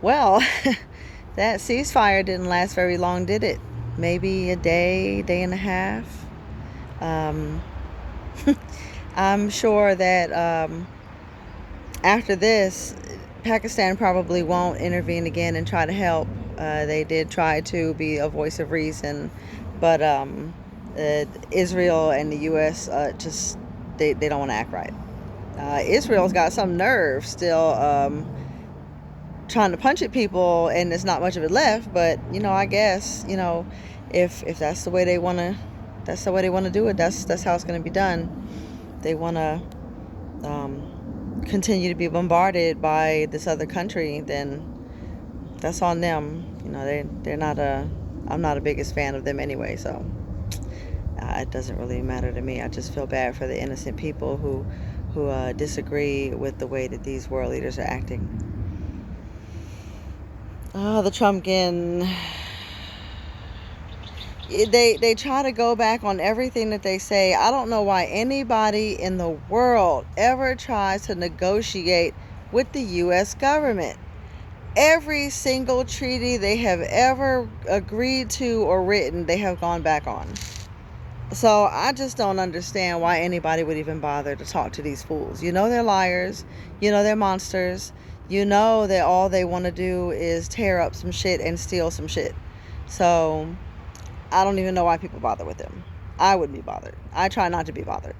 Well, that ceasefire didn't last very long, did it? Maybe a day, day and a half. Um, I'm sure that after this, Pakistan probably won't intervene again and try to help. They did try to be a voice of reason, but Israel and the U.S. Just they don't want to act right. Israel's got some nerve still trying to punch at people, and there's not much of it left. But I guess if that's the way they want to, that's the way they want to do it. That's how it's going to be done. They want to continue to be bombarded by this other country, then that's on them. They're not a. I'm not a biggest fan of them anyway, so it doesn't really matter to me. I just feel bad for the innocent people who disagree with the way that these world leaders are acting. Oh, the Trumpkin. They try to go back on everything that they say. I don't know why anybody in the world ever tries to negotiate with the U.S. government. Every single treaty they have ever agreed to or written, they have gone back on. So I just don't understand why anybody would even bother to talk to these fools. They're liars. They're monsters. That all they want to do is tear up some shit and steal some shit. So I don't even know why people bother with them. I wouldn't be bothered. I try not to be bothered.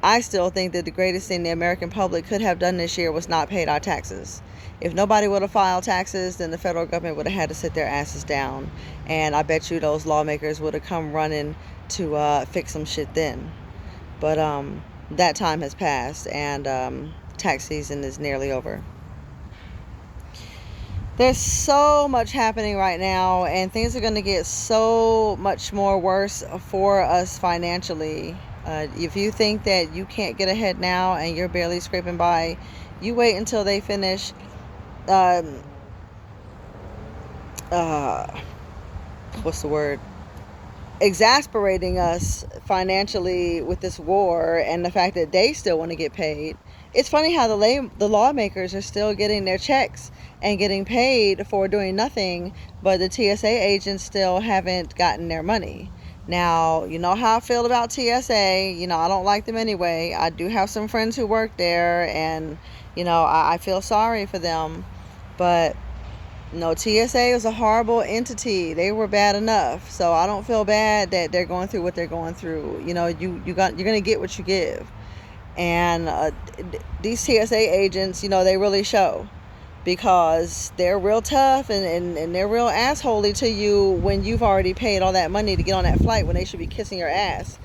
I still think that the greatest thing the American public could have done this year was not paid our taxes. If nobody would have filed taxes, then the federal government would have had to sit their asses down. And I bet you those lawmakers would have come running to fix some shit then. But that time has passed, and tax season is nearly over. There's so much happening right now, and things are going to get so much more worse for us financially. If you think that you can't get ahead now and you're barely scraping by, you wait until they finish um, uh, what's the word? Exasperating us financially with this war and the fact that they still want to get paid. It's funny how the lawmakers are still getting their checks and getting paid for doing nothing, but the TSA agents still haven't gotten their money. Now, you know how I feel about TSA. I don't like them anyway. I do have some friends who work there, and I feel sorry for them. But no, TSA was a horrible entity. They were bad enough. So I don't feel bad that they're going through what they're going through. You're going to get what you give. And these TSA agents, they really show, because they're real tough, and they're real assholey to you when you've already paid all that money to get on that flight when they should be kissing your ass.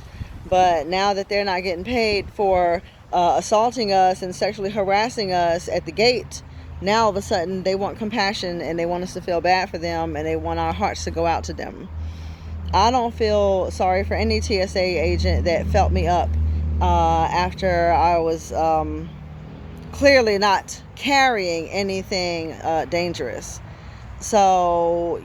But now that they're not getting paid for assaulting us and sexually harassing us at the gate, now all of a sudden they want compassion and they want us to feel bad for them, and they want our hearts to go out to them. I don't feel sorry for any TSA agent that felt me up after I was clearly not carrying anything dangerous. So,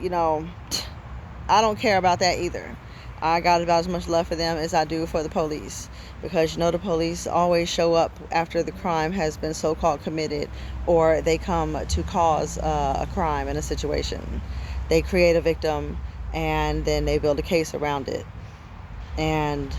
I don't care about that either. I got about as much love for them as I do for the police, because the police always show up after the crime has been so-called committed, or they come to cause a crime in a situation. They create a victim, and then they build a case around it, and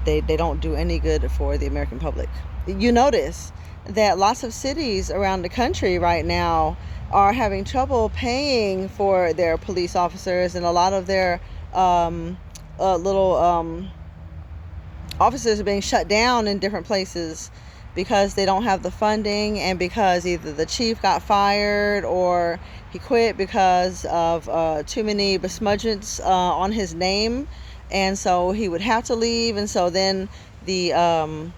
they don't do any good for the American public. You notice that lots of cities around the country right now are having trouble paying for their police officers, and a lot of their little offices are being shut down in different places because they don't have the funding, and because either the chief got fired or he quit because of too many besmudgments on his name, and so he would have to leave. And so then the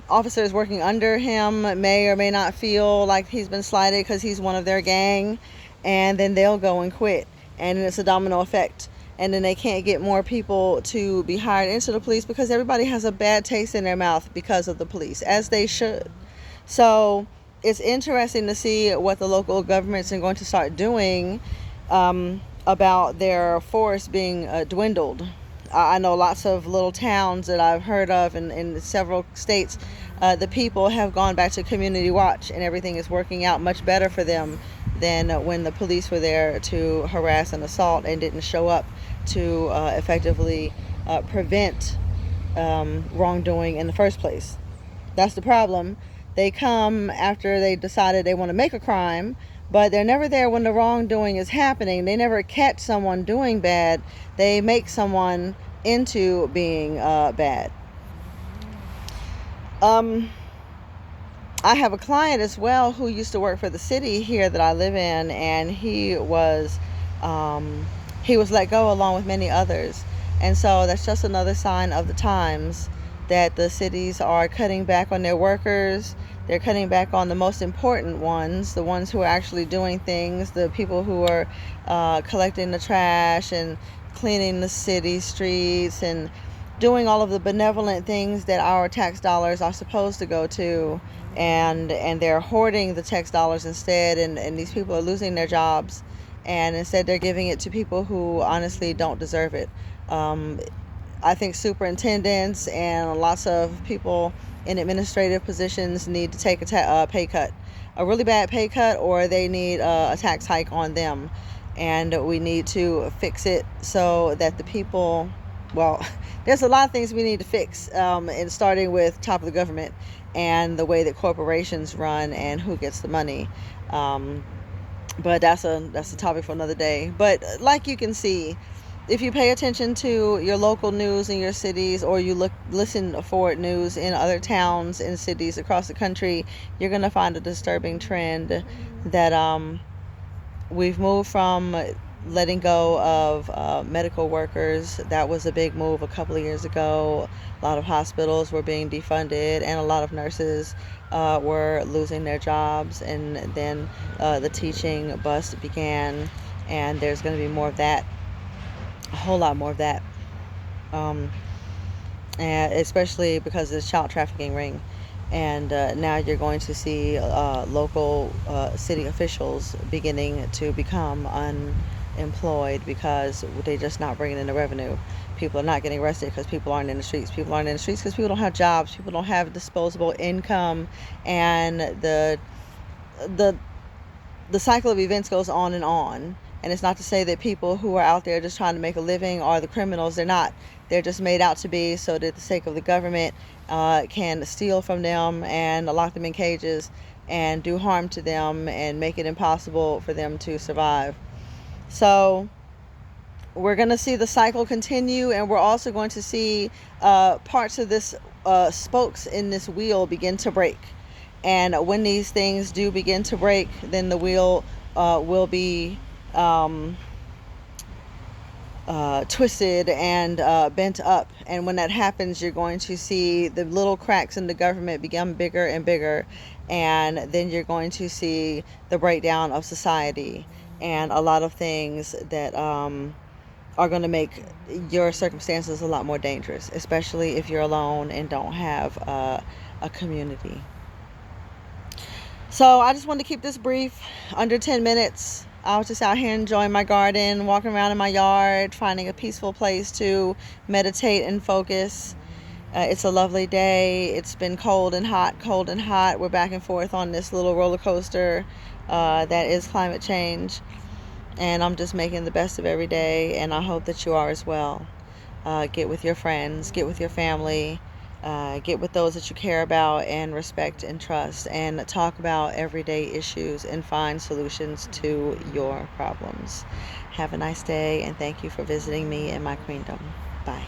officers working under him may or may not feel like he's been slighted because he's one of their gang, and then they'll go and quit, and it's a domino effect. And then they can't get more people to be hired into the police because everybody has a bad taste in their mouth because of the police, as they should. So it's interesting to see what the local governments are going to start doing about their force being dwindled. I know lots of little towns that I've heard of in several states. The people have gone back to community watch, and everything is working out much better for them than when the police were there to harass and assault and didn't show up to effectively prevent wrongdoing in the first place. That's the problem. They come after they decided they want to make a crime, but they're never there when the wrongdoing is happening. They never catch someone doing bad. They make someone into being bad. I have a client as well who used to work for the city here that I live in, and he was let go along with many others. And so that's just another sign of the times that the cities are cutting back on their workers. They're cutting back on the most important ones, the ones who are actually doing things, the people who are collecting the trash and cleaning the city streets and doing all of the benevolent things that our tax dollars are supposed to go to, and they're hoarding the tax dollars instead, and these people are losing their jobs, and instead they're giving it to people who honestly don't deserve it. I think superintendents and lots of people in administrative positions need to take a pay cut, a really bad pay cut, or they need a tax hike on them. And we need to fix it so that the people, well, there's a lot of things we need to fix, and starting with top of the government and the way that corporations run and who gets the money. But that's a topic for another day. But like you can see, if you pay attention to your local news in your cities, or you listen for news in other towns and cities across the country, you're going to find a disturbing trend that we've moved from letting go of medical workers. That was a big move a couple of years ago. A lot of hospitals were being defunded, and a lot of nurses were losing their jobs, and then the teaching bust began, and there's going to be more of that, a whole lot more of that, and especially because of this child trafficking ring. And now you're going to see local city officials beginning to become unemployed because they're just not bringing in the revenue. People are not getting arrested because people aren't in the streets. People aren't in the streets because people don't have jobs. People don't have disposable income, and the cycle of events goes on and on. And it's not to say that people who are out there just trying to make a living are the criminals. They're not. They're just made out to be, so that the sake of the government can steal from them and lock them in cages and do harm to them and make it impossible for them to survive. So we're going to see the cycle continue, and we're also going to see parts of this spokes in this wheel begin to break. And when these things do begin to break, then the wheel will be twisted and bent up. And when that happens, you're going to see the little cracks in the government become bigger and bigger, and then you're going to see the breakdown of society and a lot of things that are going to make your circumstances a lot more dangerous, especially if you're alone and don't have a community. So I just wanted to keep this brief, under 10 minutes. I was just out here enjoying my garden, walking around in my yard, finding a peaceful place to meditate and focus. It's a lovely day. It's been cold and hot, cold and hot. We're back and forth on this little roller coaster that is climate change. And I'm just making the best of every day, and I hope that you are as well. Get with your friends, get with your family, get with those that you care about and respect and trust, and talk about everyday issues and find solutions to your problems. Have a nice day, and thank you for visiting me in my queendom. Bye.